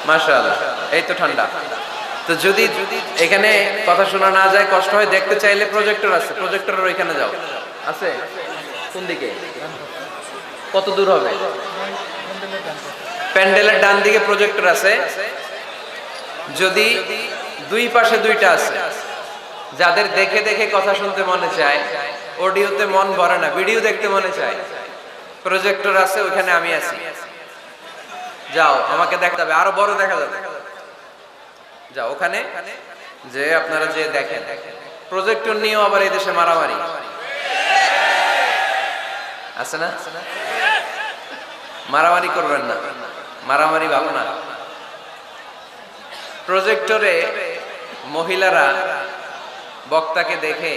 মাশাআল্লাহ, এই তো ঠান্ডা। তো যদি এখানে কথা শোনা না যায়, কষ্ট হয়, দেখতে চাইলে প্রজেক্টর আছে, প্রজেক্টরের ওইখানে যাও। আছে কোন দিকে? কত দূর হবে? প্যান্ডেলের ডান দিকে প্রজেক্টর আছে। যদি দুই পাশে দুইটা আছে, যাদের দেখে দেখে কথা শুনতে মনে চায়, অডিওতে মন ভরে না, ভিডিও দেখতে মনে চায়, প্রজেক্টর আছে, ওখানে আমি আছি। যাও, আমাকে দেখতে হবে, আরো বড় দেখা যাবে। যাও ওখানে, যে আপনারা যে দেখেন। প্রজেক্টর নিয়েও আবার এই দেশে মারামারি আছে না? মারামারি করবেন না, মারামারি ভালো না। প্রজেক্টরে মহিলারা বক্তাকে দেখে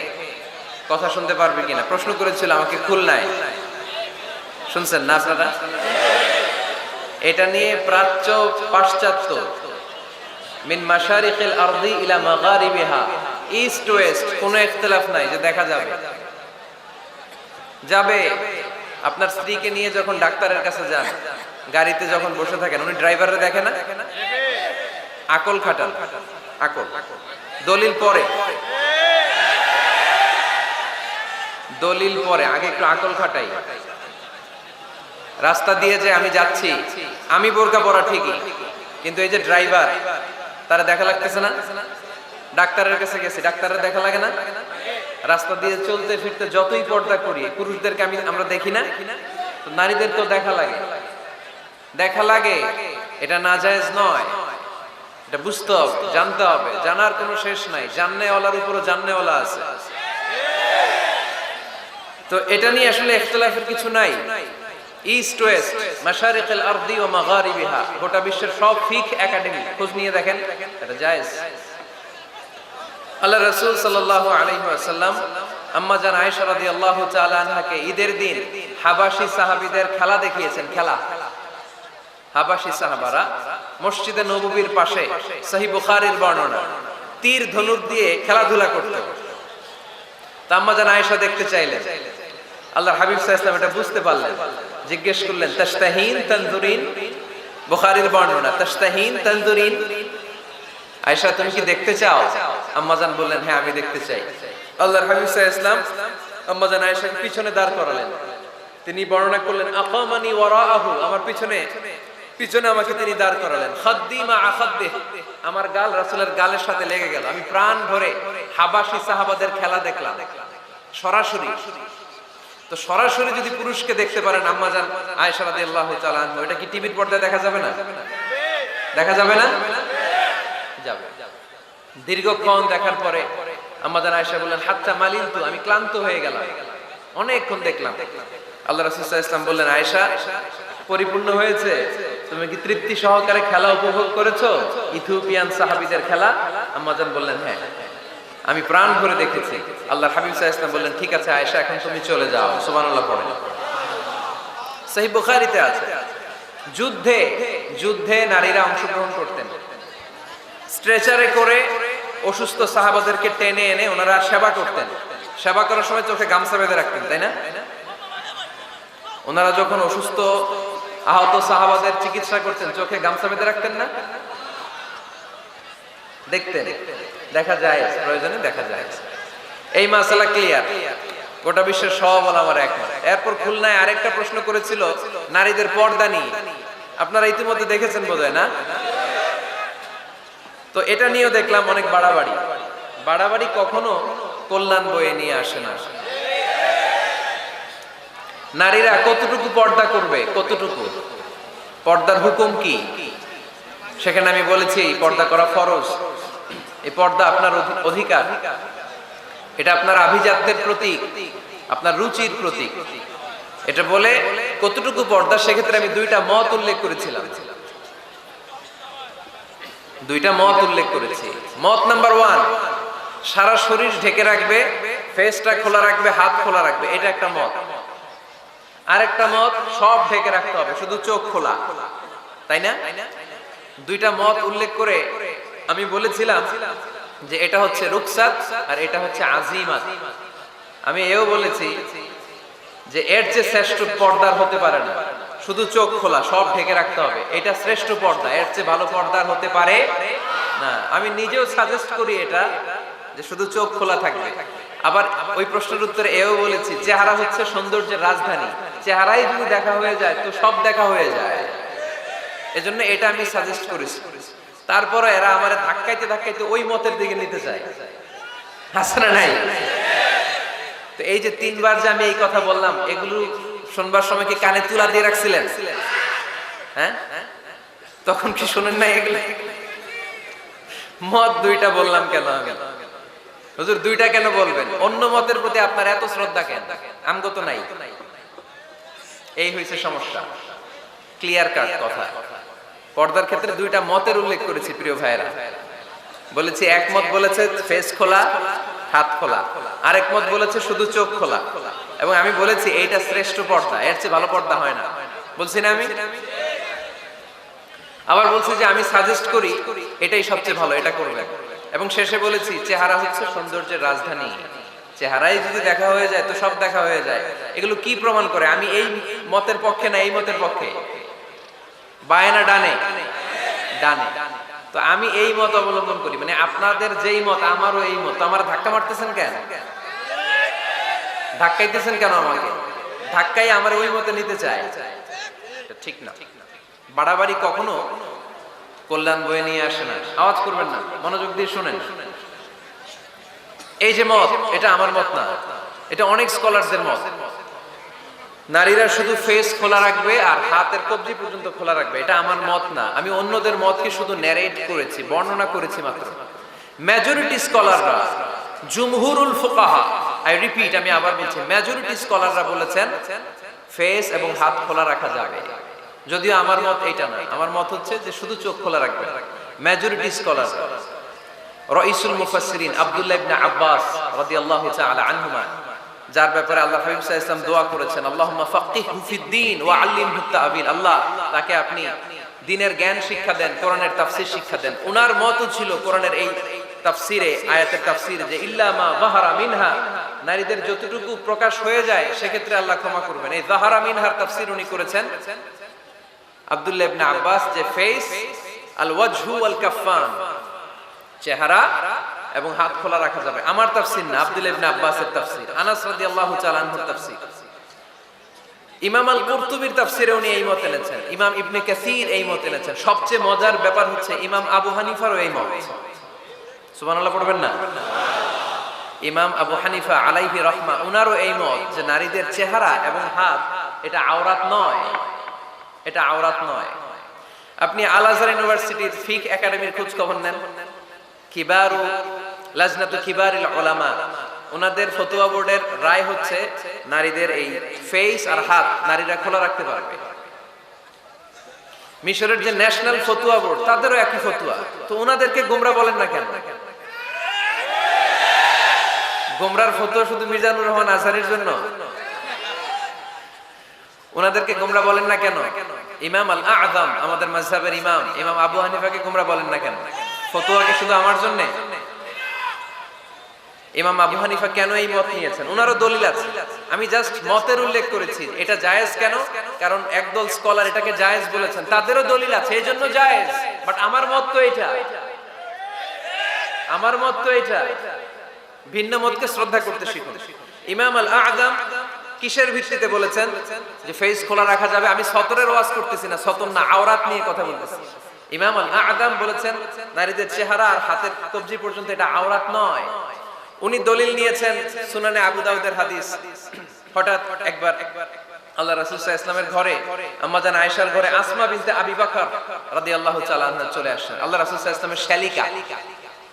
কথা শুনতে পারবে কিনা প্রশ্ন করেছিল আমাকে খুলনায়, শুনছেন না আপনারা? এটা নিয়ে প্রাচ্য পাশ্চাত্য, মিন মাশারিকিল আরদি ইলা মাগারিবিহা, ইস্ট ওয়েস্ট, কোনো ইখতিলাফ নাই যে দেখা যাবে। যাবে। আপনার স্ত্রীকে নিয়ে যখন ডাক্তারের কাছে যান, গাড়িতে যখন বসে থাকেন, উনি ড্রাইভারে দেখে না? আকল খাটান, আকল। দলিল পরে, দলিল পরে, আগে একটু আকল খাটাই। রাস্তা দিয়ে যে আমি যাচ্ছি, আমি বোরকা পরা ঠিকই, কিন্তু এই যে ড্রাইভার, তারা দেখা লাগতেছে না? ডাক্তারের কাছে গেছি, ডাক্তারের দেখা লাগে না? রাস্তা দিয়ে চলতে ফিরতে যতই পর্দা করি, পুরুষদেরকে আমরা দেখি না? নারীদেরকেও দেখা লাগে, দেখা লাগে। এটা নাজায়েজ নয়, এটা বুঝতে হবে, জানতে হবে। জানার কোনো শেষ নাই, জাননেওয়ালার উপরও জাননেওয়ালা আছে। তো এটা নিয়ে আসলে ইখতিলাফের কিছু নাই। ইস্ট ওয়েস্ট, মাশারিকিল আরদি ওয়া মাগারিবিহা, গোটা বিশ্বের সব ফিকহ একাডেমি খোঁজ নিয়ে দেখেন, এটা জায়েজ। আল্লাহ রাসূল সাল্লাল্লাহু আলাইহি ওয়াসাল্লাম আম্মা জান আয়েশা রাদিয়াল্লাহু তাআলা আনহাকে ঈদের দিন হাবাশি সাহাবীদের খেলা দেখিয়েছেন। খেলা, হাবাশি সাহাবারা মসজিদে নববীর পাশে, সহিহ বুখারীর বর্ণনা, তীর ধনুক দিয়ে খেলাধুলা করত। তা আম্মা জান আয়েশা দেখতে চাইলেন। আল্লাহর হাবিব সাল্লাল্লাহু আলাইহি ওয়াসাল্লাম এটা বুঝতে পারলেন, জিজ্ঞেস করলেন, তাশতাহিন তানজুরিন? বুখারীর বর্ণনা, তাশতাহিন তানজুরিন, আয়েশা তুমি কি দেখতে চাও? আম্মা জান বললেন, হ্যাঁ আমি দেখতে চাই। আল্লাহর হাবিব সাল্লাল্লাহু আলাইহি ওয়াসাল্লাম আম্মা জান আয়েশাকে পিছনে দাঁড় করালেন। তিনি বর্ণনা করলেন, আকামানি ওয়ারাআহু, আমার পিছনে পিছনে আমাকে তিনি দাঁড় করালেন। খাদ্দি মা আখাদ্দি, আমার গাল রাসূলের গালের সাথে লেগে গেল। আমি প্রাণ ভরে হাবাশি সাহাবাদের খেলা দেখলাম সরাসরি। তো সরাসরি যদি পুরুষকে দেখতে পারেন আম্মা জান আয়েশা রাদিয়াল্লাহু তাআলা আনহা, এটা কি টিভির পর্দায় দেখা যাবে না? দেখা যাবে না? যাবে। দীর্ঘক্ষণ দেখার পরে আম্মা জান আয়েশা বললেন, হাত্তা মালিলতু, আমি ক্লান্ত হয়ে গেলাম, অনেকক্ষণ দেখলাম। আল্লাহ রাসূল সাল্লাল্লাহু আলাইহি ওয়াসাল্লাম বললেন, আয়েশা পরিপূর্ণ হয়েছে, তুমি কি তৃপ্তি সহকারে খেলা উপভোগ করেছো, ইথিওপিয়ান সাহাবীদের খেলা? আম্মা জান বললেন, হ্যাঁ আমি প্রাণ ভরে দেখেছি। আল্লাহর হাবিব সাল্লাল্লাহু আলাইহি ওয়াসাল্লাম বললেন, ঠিক আছে আয়েশা, এখন তুমি চলে যাও। সুবহানাল্লাহ পড়েন। সহিহ বুখারীতে আছে, যুদ্ধে যুদ্ধে নারীরা অংশগ্রহণ করতেন। স্ট্রেচারে করে অসুস্থ সাহাবাদেরকে টেনে এনে ওনারা সেবা করতেন। সেবা করার সময় চোখে গামছা বেঁধে রাখতেন, তাই না? ওনারা যখন অসুস্থ আহত সাহাবাদের চিকিৎসা করতেন, চোখে গামছা বেঁধে রাখতেন না? দেখতেন, দেখা যায়, প্রয়োজনে দেখা যায়। এই মাসালা ক্লিয়ার, গোটা বিশ্বের সব আমার একমত। এরপর খুলনায় আরেকটা প্রশ্ন করেছিল নারীদের পর্দা নিয়ে, আপনারা ইতিমধ্যে দেখেছেন বোধহয় না? তো এটা নিয়েও দেখলাম অনেক বাড়াবাড়ি। বাড়াবাড়ি কখনো কল্যাণ বয়ে নিয়ে আসে না। নারীরা কতটুকু পর্দা করবে, কতটুকু পর্দার হুকুম কি, সেখানে আমি বলেছি পর্দা করা ফরজ। এই পর্দা আপনার অধিকার, এটা আপনার আভিজাত্যের প্রতীক, আপনার রুচির প্রতীক। এটা বলে কতটুকু পর্দা, সেক্ষেত্রে আমি দুইটা মত উল্লেখ করেছিলাম, দুইটা মত উল্লেখ করেছি। মত নাম্বার 1, সারা শরীর ঢেকে রাখবে, ফেসটা খোলা রাখবে, হাত খোলা রাখবে, এটা একটা মত। আরেকটা মত, সব ঢেকে রাখতে হবে, শুধু চোখ খোলা, তাই না? দুইটা মত উল্লেখ করে আমি বলেছিলাম যে এটা হচ্ছে রুকসাত আর এটা হচ্ছে আজিমাত। আমি এও বলেছি যে এর চেয়ে শ্রেষ্ঠ পর্দার হতে পারে না। শুধু চোখ খোলা, সব ঢেকে রাখতে হবে, এটা শ্রেষ্ঠ পর্দা, এর চেয়ে ভালো পর্দা হতে পারে না। আমি নিজেও সাজেস্ট করি এটা, যে শুধু চোখ খোলা থাকবে। আবার ওই প্রশ্নের উত্তরে এও বলেছি, চেহারা হচ্ছে সৌন্দর্যের রাজধানী, চেহারাই যদি দেখা হয়ে যায় তো সব দেখা হয়ে যায়, এজন্য এটা আমি সাজেস্ট করেছি। তারপরে এরা আমার ধাক্কাইতে ধাক্কাইতে ওই মতের দিকে নিতে চায়, আছে না নাই? তো এই যে 3 বার যে আমি এই কথা বললাম, এগুলো শুনবার সময় কি কানে তুলা দিয়ে রাখছিলেন? হ্যাঁ, তখন কি শুনেন না এগুলো? মত 2টা বললাম কেন আমি? হুজুর 2টা কেন বলবেন? অন্য মতের প্রতি আপনার এত শ্রদ্ধা কেন? আমগো তো নাই। এই হইছে সমস্যা। ক্লিয়ার কাট কথা। পর্দার ক্ষেত্রে 2টা মতের উল্লেখ করেছি প্রিয় ভাইরা। বলেছি এক মত বলেছে ফেস খোলা, হাত খোলা, আরেক মত বলেছে শুধু চোখ খোলা। এবং আমি বলেছি এইটা শ্রেষ্ঠ পর্দা, এর চেয়ে ভালো পর্দা হয় না, বলছি না আমি? আবার বলছি যে আমি সাজেস্ট করি এটাই সবচেয়ে ভালো, এটা করবেন। এবং শেষে বলেছি চেহারা হচ্ছে সৌন্দর্যের রাজধানী, চেহারাই যদি দেখা হয়ে যায় তো সব দেখা হয়ে যায়। এগুলো কি প্রমাণ করে? আমি এই মতের পক্ষে না এই মতের পক্ষে? বায়ে না ডানে? ডানে। তো আমি এই মত অবলম্বন করি, মানে আপনাদের যেই মত আমারও এই মত। আমার ধাক্কা মারতেছেন কেন? ধাক্কাইতেছেন কেন আমাকে? ধাক্কাই আমার ওই মতে নিতে চায়, ঠিক না। বাড়াবাড়ি কখনো কল্যাণ বয়ে নিয়ে আসে না। আওয়াজ করবেন না, মনোযোগ দিয়ে শুনেন। এই যে মত, এটা আমার মত না, এটা অনেক স্কলারদের মত। নারীরা শুধু ফেস খোলা রাখবে আর হাতের কবজি পর্যন্ত খোলা রাখবে, এটা আমার মত না। আমি অন্যদের মতকে শুধু ন্যারেট করেছি, বর্ণনা করেছি মাত্র। মেজরিটি স্কলাররা, জুমহুরুল ফুকাহা, আই রিপিট, আমি আবার বলছি, মেজরিটি স্কলাররা বলেছেন ফেস এবং হাত খোলা রাখা যাবে। যদিও আমার মত এইটা না, আমার মত হচ্ছে যে শুধু চোখ খোলা রাখবে। মেজরিটি স্কলার, রাইসুল মুফাসসিরিন আব্দুল্লাহ ইবনে আব্বাস রাদিয়াল্লাহু তাআলা আনহুমা, যার ব্যাপারে আল্লাহ হাবিব সাল্লাল্লাহু আলাইহি ওয়াসাল্লাম দোয়া করেছেন, আল্লাহুম্মা ফাক্কিহহু ফিদ-দীন ওয়া আল্লিমহু তা'বীল, আল্লাহ তাকে আপনি দ্বীনের জ্ঞান শিক্ষা দেন, কোরআনের তাফসীর শিক্ষা দেন। উনার মত ছিল কোরআনের এই তাফসীরে, আয়াতের তাফসীরে, যে ইল্লা মা যাহারা মিনহা, নারীদের যতটুকু প্রকাশ হয়ে যায় সেক্ষেত্রে আল্লাহ ক্ষমা করবেন। এই যাহারা মিনহার তাফসীর উনি করেছেন আব্দুল্লাহ ইবনে আব্বাস, যে ফেস, আল ওয়াজহু ওয়াল কাফফান, চেহারা এবং হাত খোলা রাখা যাবে। আমার তাফসীর না, আব্দুল্লাহ ইবনে আব্বাসের তাফসীর, আনাস রাদিয়াল্লাহু তাআলা আনহুর তাফসীর। ইমাম আল কুরতুবীর তাফসীরে উনি এই মত এনেছেন, ইমাম ইবনে কাসীর এই মত এনেছেন। সবচেয়ে মজার ব্যাপার হচ্ছে ইমাম আবু হানিফারও এই মত। সুবহানাল্লাহ পড়বেন না? ইমাম আবু হানিফা আলাইহি রাহমা, উনারও এই মত যে নারীদের চেহারা এবং হাত এটা আওরাত নয়, এটা আওরাত নয়। আপনি আল আজহার ইউনিভার্সিটির ফিক একাডেমির খোঁজ খবর নেন, কিবারু লাজনাতু কিবারিল উলামা, ওনাদের ফতোয়া বোর্ডের রায় হচ্ছে নারীদের এই ফেস আর হাত নারীরা খোলা রাখতে পারবে। মিশরের যে ন্যাশনাল ফতোয়া বোর্ড, তাদেরও একই ফতোয়া। তো ওনাদেরকে গোমরা বলেন না কেন? গোমরার ফতোয়া শুধু মিজানুর রহমান আজহারির জন্য? ওনাদেরকে গোমরা বলেন না কেন? ইমাম আল আযম, আমাদের মাযহাবের ইমাম, ইমাম আবু হানিফাকে গোমরা বলেন না কেন? ফতোয়াকে শুধু আমার জন্য? ইমাম আবু হানিফা কেন এই মত নিয়েছেন? ওনারও দলিল আছে, আমি জাস্ট মতের উল্লেখ করেছি। এটা জায়েজ কেন? কারণ একদল স্কলার এটাকে জায়েজ বলেছেন, তাদেরও দলিল আছে, এই জন্য জায়েজ। বাট আমার মত তো এটা, আমার মত তো এটা। ভিন্ন মতকে শ্রদ্ধা করতে শিখুন। ইমাম আল আযম কিসের ভিত্তিতে বলেছেন যে ফেস খোলা রাখা যাবে? আমি সতরের ওয়াজ করতেছি না, সতর না, আওরাত নিয়ে কথা বলতেছি। ইমাম আল আযম বলেছেন নারীদের চেহারা আর হাতের কবজি পর্যন্ত এটা আওরাত নয়। উনি দলিল নিয়েছেন সুনানে আবু দাউদের হাদিস। হঠাৎ একবার আল্লাহ রাসূল সাল্লাল্লাহু আলাইহি ওয়াসাল্লামের ঘরে, আম্মা জান আয়েশার ঘরে আসমা বিনতে আবি বকর রাদিয়াল্লাহু তাআলা আনহা চলে আসেন। আল্লাহ রাসূল সাল্লাল্লাহু আলাইহি ওয়াসাল্লামের শালিকা,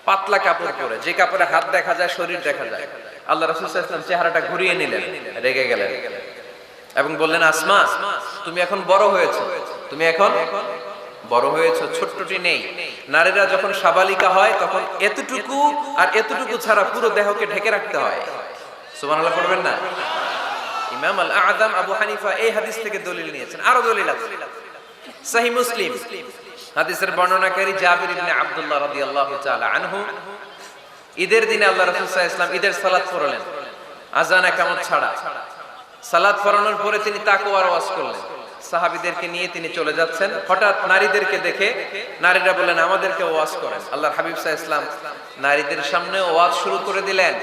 পাতলা কাপড় পরে, যে কাপড়ে হাত দেখা যায়, শরীর দেখা যায়। আল্লাহ রাসূল সাল্লাল্লাহু আলাইহি ওয়াসাল্লাম চেহারাটা ঘুরিয়ে নিলেন, রেগে গেলেন এবং বললেন, আসমা তুমি এখন বড় হয়েছো, তুমি এখন বড় হয়েছো, ছোট্টটি নেই। নারীরা যখন সাবালিকা হয় তখন এতটুকু আর এতটুকু ছাড়া পুরো দেহকে ঢেকে রাখতে হয়। সুবহানাল্লাহ পড়বেন না? ইমাম আল আযম আবু হানিফা এই হাদিস থেকে দলিল নিয়েছেন। আরো দলিল আছে, সহিহ মুসলিম হাদিসের বর্ণনাকারী জাবির ইবনে আব্দুল্লাহ রাদিয়াল্লাহু তাআলা আনহু, ঈদের দিনে আল্লাহ রাসূল সাল্লাল্লাহু আলাইহি ওয়াসাল্লাম ঈদের সালাত পড়লেন, আযান একামত ছাড়া। সালাত পড়ানোর পরে তিনি তাকওয়ার ওয়াজ করলেন, সাহাবীদেরকে নিয়ে তিনি চলে যাচ্ছেন, হঠাৎ নারীদেরকে দেখে নারীরা বললেন আমাদেরকে ওয়াজ করেন। আল্লাহর হাবিব সাল্লাল্লাহু আলাইহি ওয়াসাল্লাম নারীদের সামনে ওয়াজ শুরু করে দিলেন।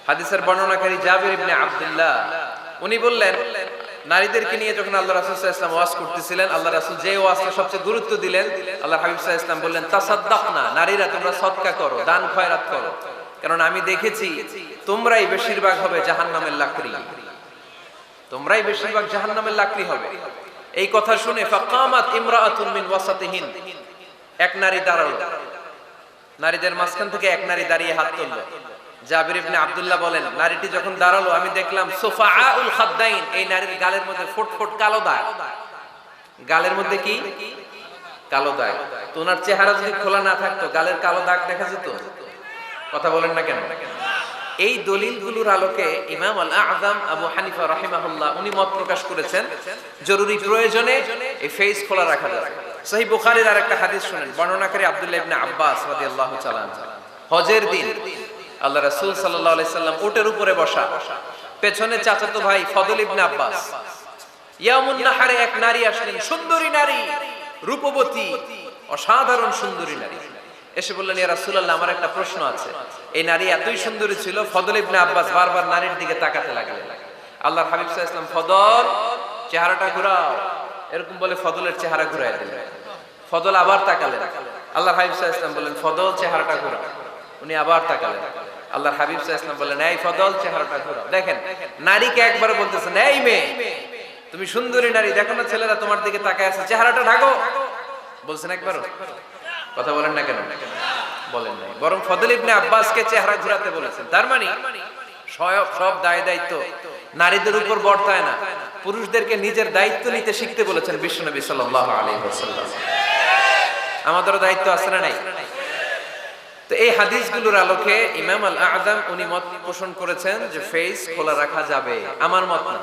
হাদিসের বর্ণনাকারী জাবির ইবনে আব্দুল্লাহ উনি বললেন, নারীদেরকে নিয়ে যখন আল্লাহ রাসূল সাল্লাল্লাহু আলাইহি ওয়াসাল্লাম ওয়াজ করতেছিলেন, আল্লাহ রাসূল যে ওয়াজটা সবচেয়ে গুরুত্ব দিলেন, আল্লাহর হাবিব সাল্লাল্লাহু আলাইহি ওয়াসাল্লাম বললেন তাসাদ্দাকনা, নারীরা তোমরা সদকা করো, দান খয়রাত করো, কারণ আমি দেখেছি তোমরাই বেশিরভাগ হবে জাহান্নামের লাকড়ি, তোমরাই বেশিরভাগ জাহান্নামের লাকড়ি হবে। এই কথা শুনে ফাকামাত ইমরাআতুন মিন ওয়াসাতিহিন, এক নারী দাঁড়ালো, নারীদের মাঝখান থেকে এক নারী দাঁড়িয়ে হাত তুলল। জাবির ইবনে আব্দুল্লাহ বলেন, নারীটি যখন দাঁড়ালো আমি দেখলাম সুফাআউল খাদ্দাইন, এই নারীর গালের মধ্যে ফুটফুট কালো দাগ, গালের মধ্যে কি কালো দাগ। তো ওনার চেহারা যদি খোলা না থাকতো গালের কালো দাগ দেখা যেত? কথা বলেন না কেন? এই দলিলগুলোর আলোকে ইমাম আল আযম আবু হানিফা রাহিমাহুল্লাহ উনি মত প্রকাশ করেছেন জরুরি প্রয়োজনে এই ফেস খোলা রাখা যায়। সহিহ বুখারীর আরেকটা হাদিস শুনেন, বর্ণনাকারী আব্দুল্লাহ ইবনে আব্বাস রাদিয়াল্লাহু তাআলা আনহু, হজের দিন আল্লাহ রাসূল সাল্লাল্লাহু আলাইহি সাল্লাম উটের উপরে বসা, পেছনে চাচাতো ভাই ফদল ইবনে আব্বাস। ইয়ামুন নাহারে এক নারী আসলেন, সুন্দরী নারী, রূপবতী, অসাধারণ সুন্দরী নারী। এসে বললেন, ইয়া রাসূলুল্লাহ আমার একটা প্রশ্ন আছে। এই নারী এতই সুন্দরী ছিল, ফদল ইবনে আব্বাস বারবার নারীর দিকে তাকাতে লাগলেন। আল্লাহর হাবিব সাল্লাল্লাহু আলাইহি ওয়াসাল্লাম, ফদল চেহারাটা ঘুরাও, এরকম বলে ফদলের চেহারা ঘুরায় দিলেন। ফদল আবার তাকালেন, আল্লাহর হাবিব সাল্লাল্লাহু আলাইহি ওয়াসাল্লাম বললেন, ফদল চেহারাটা ঘুরাও। উনি আবার তাকালেন, আল্লাহর হাবিব সাল্লাল্লাহু আলাইহি ওয়াসাল্লাম বললেন, এই ফদল চেহারাটা ঘুরাও। দেখেন নারীকে একবার বলতেছেন, এই মেয়ে তুমি সুন্দরী নারী, দেখো না ছেলেরা তোমার দিকে তাকায় আছে, চেহারাটা ঢাকো, বলছেন একবারও? কথা বলেন না কেন? বলেন নাই, বরং ফদল ইবনে আব্বাসকে চেহারা ঘুরাতে বলেছেন। তার মানে সব দায় দায়িত্ব নারীদের উপর বর্তায় না, পুরুষদেরকে নিজের দায়িত্ব নিতে শিখতে বলেছেন বিশ্বনবী সাল্লাল্লাহু আলাইহি ওয়াসাল্লাম। আমাদেরও দায়িত্ব আছে না নাই? তো এই হাদিসগুলোর আলোকে ইমাম আল আযম উনি মত পোষণ করেছেন যে ফেস খোলা রাখা যাবে। আমার মত না,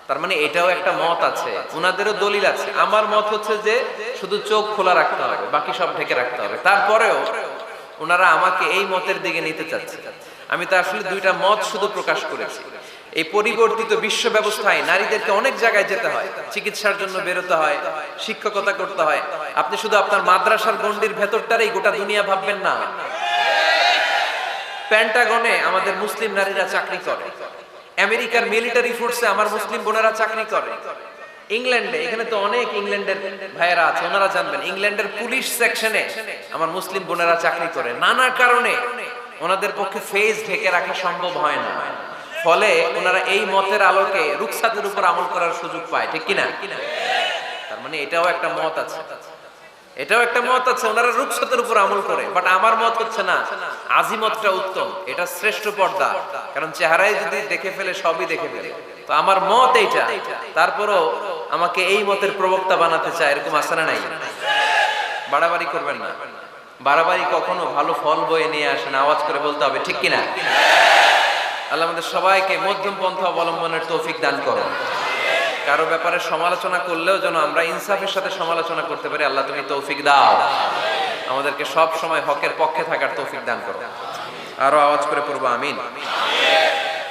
তার মানে এটাও একটা মত আছে, উনাদেরও দলিল আছে। আমার মত হচ্ছে যে শুধু চোখ খোলা রাখতে হবে, বাকি সব ঢেকে রাখতে হবে। তারপরেও ওনারা আমাকে এই মতের দিকে নিতে চাচ্ছে। আমি তো আসলে দুইটা মত শুধু প্রকাশ করেছি। এই পরিবর্তিত বিশ্ব ব্যবস্থায় নারীদেরকে অনেক জায়গায় যেতে হয়, চিকিৎসার জন্য বেরোতে হয়, শিক্ষকতা করতে হয়। আপনি শুধু আপনার মাদ্রাসার গণ্ডির ভেতরটারই গোটা দুনিয়া ভাববেন না। পেন্টাগনে আমাদের মুসলিম নারীরা চাকরি করে, আমেরিকার মিলিটারি ফোর্সে আমার মুসলিম বোনেরা চাকরি করে, ইংল্যান্ডে, এখানে তো অনেক ইংল্যান্ডের ভাইয়েরা আছে, ওনারা জানবেন, ইংল্যান্ডের পুলিশ সেকশনে আমার মুসলিম বোনেরা চাকরি করে। নানা কারণে ওনাদের পক্ষে ফেস ঢেকে রাখা সম্ভব হয় না, ফলে ওনারা এই মতের আলোকে রুখসাতের উপর আমল করার সুযোগ পায়, ঠিক কিনা? তার মানে এটাও একটা মত আছে, এটাও একটা মত আছে, ওনারা রুখসাতের উপর আমল করে। বাট আমার মত হচ্ছে না, আজিমতটা উত্তম, এটা শ্রেষ্ঠ পর্দা, কারণ চেহারায় যদি দেখে ফেলে সবই দেখে ফেলে। তো আমার মত এইটা, তারপরও আমাকে এই মতের প্রবক্তা বানাতে চায়, এরকম আছে না নাই? বাড়াবাড়ি করবেন না, বাড়াবাড়ি কখনো ভালো ফল বয়ে নিয়ে আসে না, আওয়াজ করে বলতে হবে, ঠিক কিনা? আল্লাহ আমাদের সবাইকে মধ্যম পন্থা অবলম্বনের তৌফিক দান করো। কারো ব্যাপারে সমালোচনা করলেও যেন আমরা ইনসাফের সাথে সমালোচনা করতে পারি। আল্লাহ তুমি তৌফিক দাও, আমাদেরকে সব সময় হকের পক্ষে থাকার তৌফিক দান করো। আরো আওয়াজ করে পড়বো আমিন।